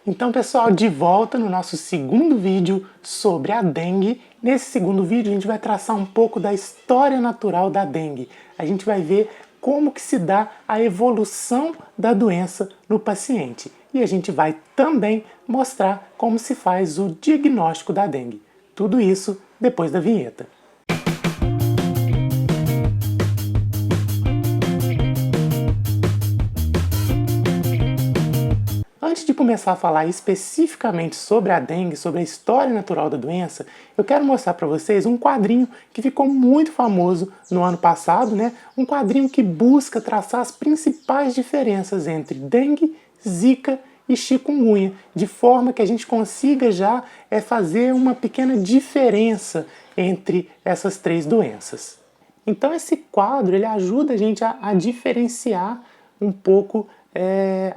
Então, pessoal, de volta no nosso segundo vídeo sobre a dengue. Nesse segundo vídeo a gente vai traçar um pouco da história natural da dengue. A gente vai ver como que se dá a evolução da doença no paciente. E a gente vai também mostrar como se faz o diagnóstico da dengue. Tudo isso depois da vinheta. Antes de começar a falar especificamente sobre a dengue, sobre a história natural da doença, eu quero mostrar para vocês um quadrinho que ficou muito famoso no ano passado, né? Um quadrinho que busca traçar as principais diferenças entre dengue, zika e chikungunya, de forma que a gente consiga já fazer uma pequena diferença entre essas três doenças. Então esse quadro ele ajuda a gente a diferenciar um pouco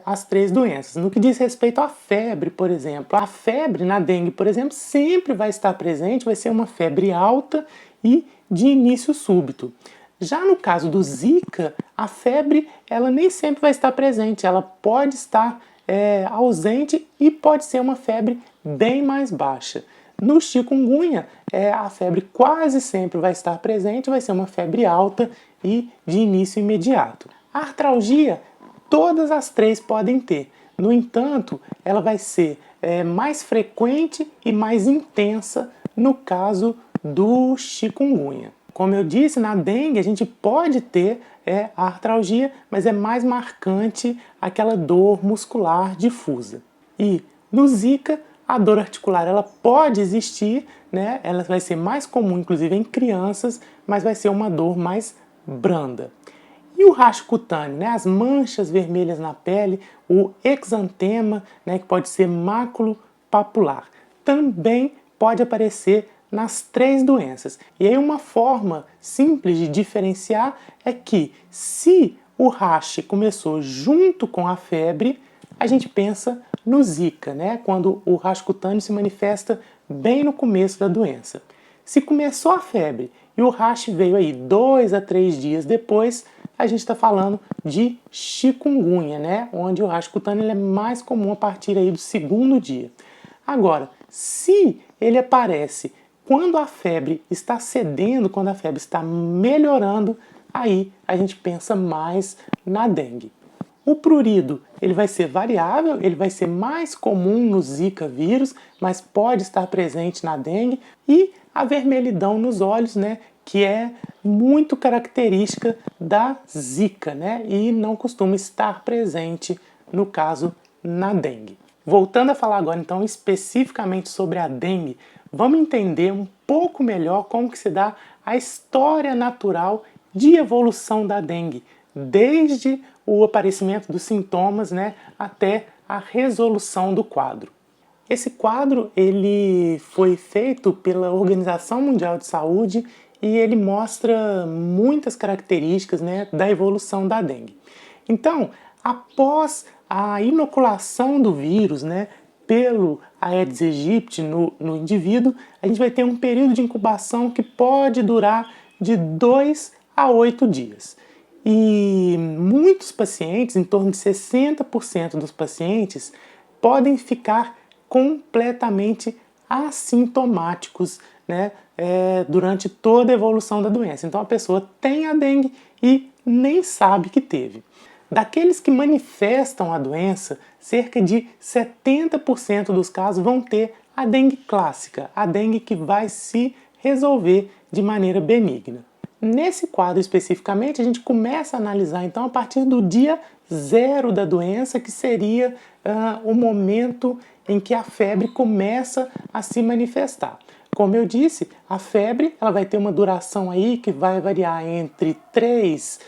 as três doenças. No que diz respeito à febre, por exemplo, a febre na dengue, por exemplo, sempre vai estar presente, vai ser uma febre alta e de início súbito. Já no caso do Zika, a febre ela nem sempre vai estar presente, ela pode estar ausente e pode ser uma febre bem mais baixa. No chikungunya, a febre quase sempre vai estar presente, vai ser uma febre alta e de início imediato. A artralgia, todas as três podem ter. No entanto, ela vai ser mais frequente e mais intensa no caso do chikungunya. Como eu disse, na dengue a gente pode ter a artralgia, mas é mais marcante aquela dor muscular difusa. E no Zika, a dor articular ela pode existir, né? Ela vai ser mais comum, inclusive em crianças, mas vai ser uma dor mais branda. E o racho cutâneo, né? As manchas vermelhas na pele, o exantema, né? Que pode ser máculo papular, também pode aparecer nas três doenças. E aí uma forma simples de diferenciar é que se o rache começou junto com a febre, a gente pensa no Zika, né? Quando o racho cutâneo se manifesta bem no começo da doença. Se começou a febre e o rache veio aí 2 a 3 dias depois, a gente está falando de chikungunya, né? Onde o racho cutâneo é mais comum a partir aí do segundo dia. Agora, se ele aparece quando a febre está cedendo, quando a febre está melhorando, aí a gente pensa mais na dengue. O prurido ele vai ser variável, ele vai ser mais comum no Zika vírus, mas pode estar presente na dengue. E a vermelhidão nos olhos, né, que é muito característica da Zika, né, e não costuma estar presente no caso na dengue. Voltando a falar agora então especificamente sobre a dengue, vamos entender um pouco melhor como que se dá a história natural de evolução da dengue, desde o aparecimento dos sintomas, né, até a resolução do quadro. Esse quadro ele foi feito pela Organização Mundial de Saúde e ele mostra muitas características, né, da evolução da dengue. Então, após a inoculação do vírus, né, pelo Aedes aegypti no indivíduo, a gente vai ter um período de incubação que pode durar de 2 a 8 dias. E muitos pacientes, em torno de 60% dos pacientes, podem ficar completamente assintomáticos, né, durante toda a evolução da doença. Então a pessoa tem a dengue e nem sabe que teve. Daqueles que manifestam a doença, cerca de 70% dos casos vão ter a dengue clássica, a dengue que vai se resolver de maneira benigna. Nesse quadro especificamente, a gente começa a analisar então a partir do dia 0 da doença, que seria o momento em que a febre começa a se manifestar. Como eu disse, a febre ela vai ter uma duração aí que vai variar entre 3,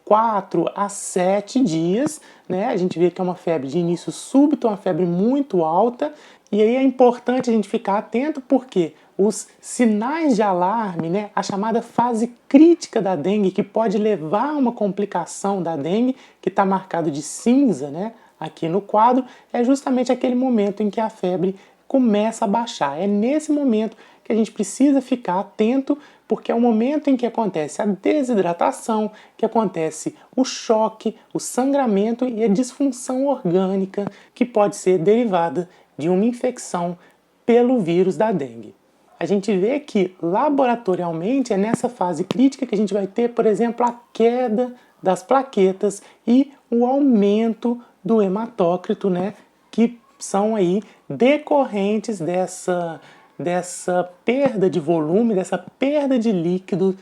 4 a 7 dias, né? A gente vê que é uma febre de início súbito, uma febre muito alta, e aí é importante a gente ficar atento porque os sinais de alarme, né, a chamada fase crítica da dengue, que pode levar a uma complicação da dengue, que está marcado de cinza, né, aqui no quadro, é justamente aquele momento em que a febre começa a baixar. É nesse momento que a gente precisa ficar atento, porque é o momento em que acontece a desidratação, que acontece o choque, o sangramento e a disfunção orgânica que pode ser derivada de uma infecção pelo vírus da dengue. A gente vê que laboratorialmente é nessa fase crítica que a gente vai ter, por exemplo, a queda das plaquetas e o aumento do hematócrito, né, que são aí decorrentes dessa perda de volume, dessa perda de líquido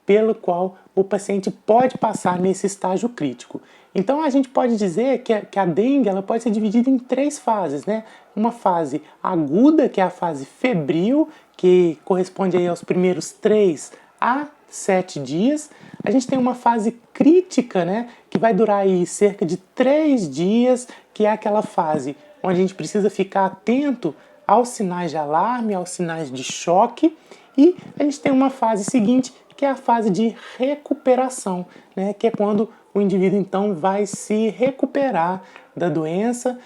pelo qual o paciente pode passar nesse estágio crítico. Então a gente pode dizer que a dengue ela pode ser dividida em 3 fases, né? Uma fase aguda, que é a fase febril, que corresponde aí aos primeiros 3 a 7 dias. A gente tem uma fase crítica, né? Que vai durar aí cerca de 3 dias, que é aquela fase onde a gente precisa ficar atento aos sinais de alarme, aos sinais de choque. E a gente tem uma fase seguinte, que é a fase de recuperação, né? Que é quando o indivíduo então vai se recuperar da doença,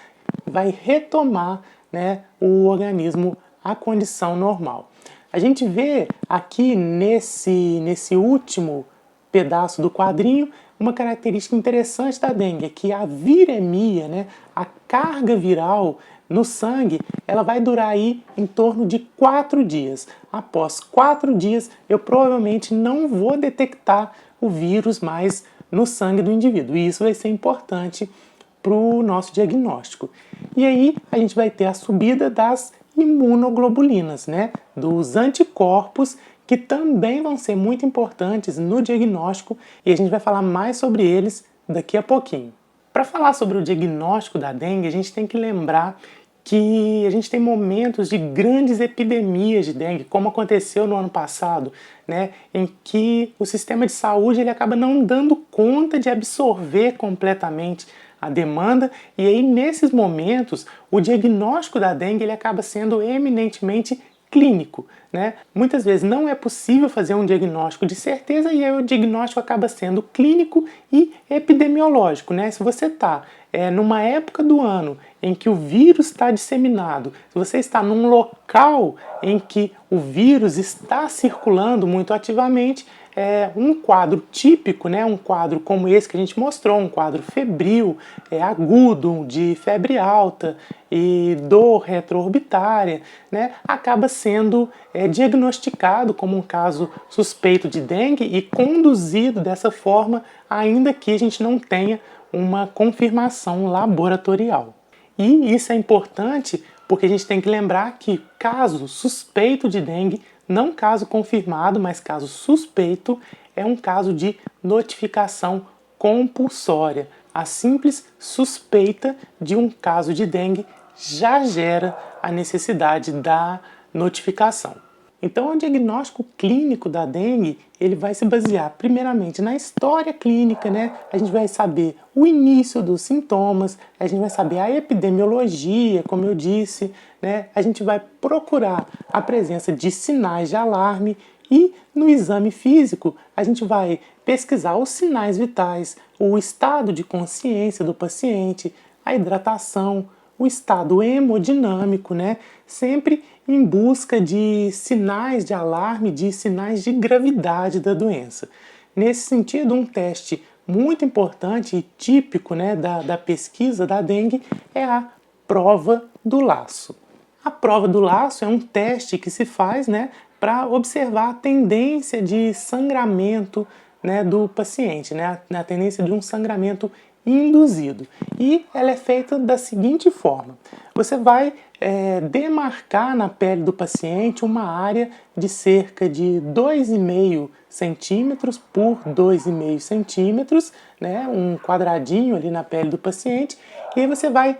vai retomar, né, o organismo à condição normal. A gente vê aqui nesse último pedaço do quadrinho uma característica interessante da dengue, é que a viremia, né, a carga viral no sangue, ela vai durar aí em torno de 4 dias. Após 4 dias, eu provavelmente não vou detectar o vírus mais no sangue do indivíduo. E isso vai ser importante para o nosso diagnóstico. E aí a gente vai ter a subida das imunoglobulinas, né? Dos anticorpos, que também vão ser muito importantes no diagnóstico, e a gente vai falar mais sobre eles daqui a pouquinho. Para falar sobre o diagnóstico da dengue, a gente tem que lembrar que a gente tem momentos de grandes epidemias de dengue, como aconteceu no ano passado, né, em que o sistema de saúde ele acaba não dando conta de absorver completamente a demanda, e aí nesses momentos o diagnóstico da dengue ele acaba sendo eminentemente clínico, né? Muitas vezes não é possível fazer um diagnóstico de certeza e aí o diagnóstico acaba sendo clínico e epidemiológico, né? Se você está numa época do ano em que o vírus está disseminado, se você está num local em que o vírus está circulando muito ativamente, um quadro típico, né, um quadro como esse que a gente mostrou, um quadro febril, agudo, de febre alta e dor retroorbitária, né, acaba sendo diagnosticado como um caso suspeito de dengue e conduzido dessa forma, ainda que a gente não tenha uma confirmação laboratorial. E isso é importante porque a gente tem que lembrar que caso suspeito de dengue, não caso confirmado, mas caso suspeito, é um caso de notificação compulsória. A simples suspeita de um caso de dengue já gera a necessidade da notificação. Então, o diagnóstico clínico da dengue, ele vai se basear primeiramente na história clínica, né? A gente vai saber o início dos sintomas, a gente vai saber a epidemiologia, como eu disse, né? A gente vai procurar a presença de sinais de alarme e no exame físico a gente vai pesquisar os sinais vitais, o estado de consciência do paciente, a hidratação, o estado hemodinâmico, né? Sempre em busca de sinais de alarme, de sinais de gravidade da doença. Nesse sentido, um teste muito importante e típico, né, da pesquisa da dengue é a prova do laço. A prova do laço é um teste que se faz, né, para observar a tendência de sangramento, né, do paciente, né, a tendência de um sangramento induzido. E ela é feita da seguinte forma: você vai demarcar na pele do paciente uma área de cerca de 2,5 centímetros por 2,5 centímetros, né, um quadradinho ali na pele do paciente, e aí você vai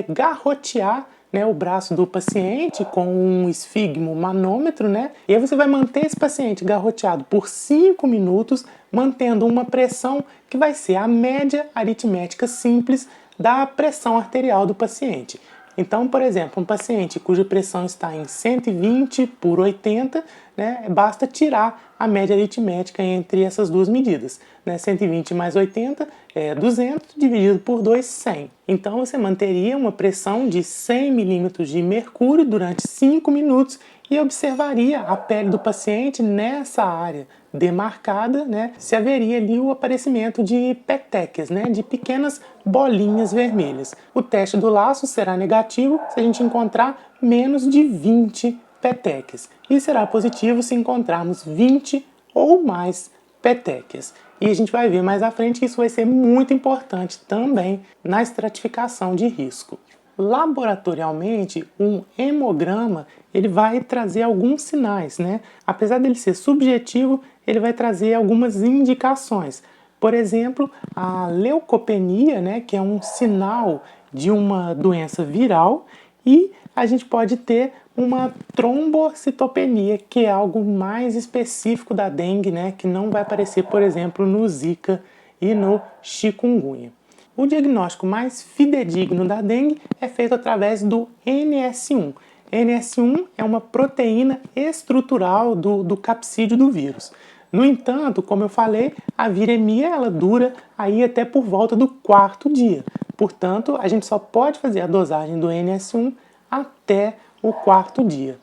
garrotear, né, o braço do paciente com um esfigmomanômetro, né, e aí você vai manter esse paciente garroteado por 5 minutos, mantendo uma pressão que vai ser a média aritmética simples da pressão arterial do paciente. Então, por exemplo, um paciente cuja pressão está em 120 por 80, né, basta tirar a média aritmética entre essas duas medidas, né? 120 mais 80 é 200, dividido por 2, 100. Então você manteria uma pressão de 100 milímetros de mercúrio durante 5 minutos e observaria a pele do paciente nessa área demarcada, né, se haveria ali o aparecimento de petequias, né, de pequenas bolinhas vermelhas. O teste do laço será negativo se a gente encontrar menos de 20 petequias e será positivo se encontrarmos 20 ou mais petequias. E a gente vai ver mais à frente que isso vai ser muito importante também na estratificação de risco. Laboratorialmente, um hemograma ele vai trazer alguns sinais, né? Apesar dele ser subjetivo, ele vai trazer algumas indicações. Por exemplo, a leucopenia, né, que é um sinal de uma doença viral, e a gente pode ter uma trombocitopenia, que é algo mais específico da dengue, né, que não vai aparecer, por exemplo, no Zika e no chikungunya. O diagnóstico mais fidedigno da dengue é feito através do NS1. NS1 é uma proteína estrutural do capsídeo do vírus. No entanto, como eu falei, a viremia ela dura aí até por volta do 4º dia. Portanto, a gente só pode fazer a dosagem do NS1 até o 4º dia.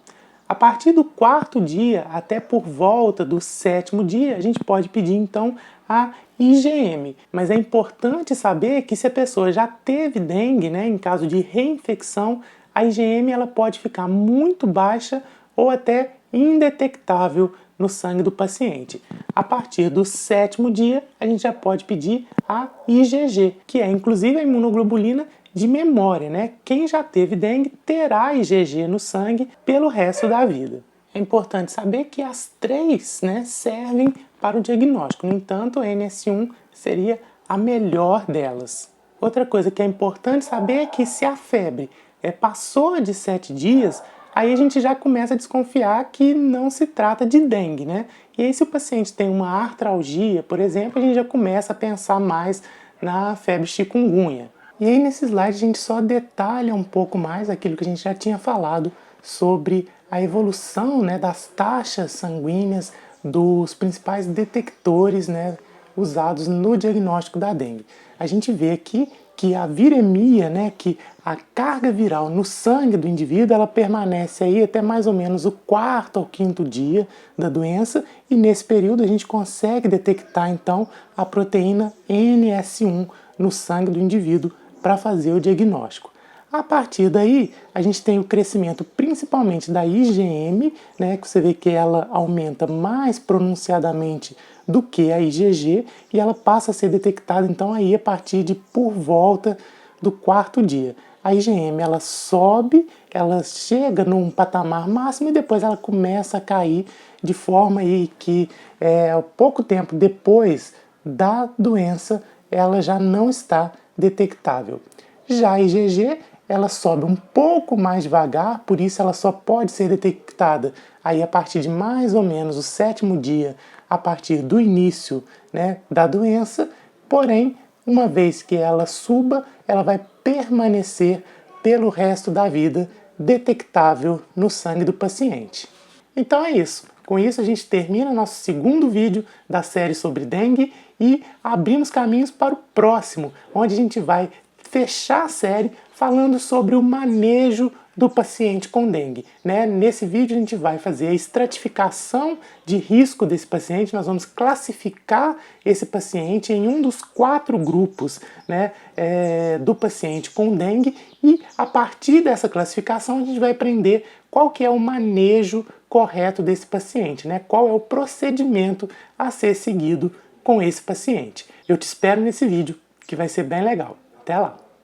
A partir do 4º dia até por volta do 7º dia, a gente pode pedir então a IgM. Mas é importante saber que se a pessoa já teve dengue, né, em caso de reinfecção, a IgM ela pode ficar muito baixa ou até indetectável no sangue do paciente. A partir do 7º dia, a gente já pode pedir a IgG, que é inclusive a imunoglobulina de memória, né? Quem já teve dengue terá IgG no sangue pelo resto da vida. É importante saber que as três, né, servem para o diagnóstico. No entanto, a NS1 seria a melhor delas. Outra coisa que é importante saber é que se a febre passou de 7 dias, aí a gente já começa a desconfiar que não se trata de dengue, né? E aí se o paciente tem uma artralgia, por exemplo, a gente já começa a pensar mais na febre chikungunya. E aí nesse slide a gente só detalha um pouco mais aquilo que a gente já tinha falado sobre a evolução, né, das taxas sanguíneas dos principais detectores, né, usados no diagnóstico da dengue. A gente vê aqui que a viremia, né, que a carga viral no sangue do indivíduo, ela permanece aí até mais ou menos o 4º ao 5º dia da doença, e nesse período a gente consegue detectar então a proteína NS1 no sangue do indivíduo para fazer o diagnóstico. A partir daí, a gente tem o crescimento principalmente da IgM, né, que você vê que ela aumenta mais pronunciadamente do que a IgG, e ela passa a ser detectada então aí a partir de por volta do 4º dia. A IgM ela sobe, ela chega num patamar máximo e depois ela começa a cair de forma aí que pouco tempo depois da doença ela já não está detectável. Já a IgG ela sobe um pouco mais devagar, por isso ela só pode ser detectada aí a partir de mais ou menos o 7º dia, a partir do início, né, da doença, porém, uma vez que ela suba, ela vai permanecer pelo resto da vida detectável no sangue do paciente. Então é isso. Com isso a gente termina nosso 2º vídeo da série sobre dengue e abrimos caminhos para o próximo, onde a gente vai fechar a série falando sobre o manejo do paciente com dengue, né? Nesse vídeo a gente vai fazer a estratificação de risco desse paciente, nós vamos classificar esse paciente em um dos 4 grupos, né, do paciente com dengue, e a partir dessa classificação a gente vai aprender qual que é o manejo correto desse paciente, né? Qual é o procedimento a ser seguido com esse paciente. Eu te espero nesse vídeo, que vai ser bem legal. Até lá!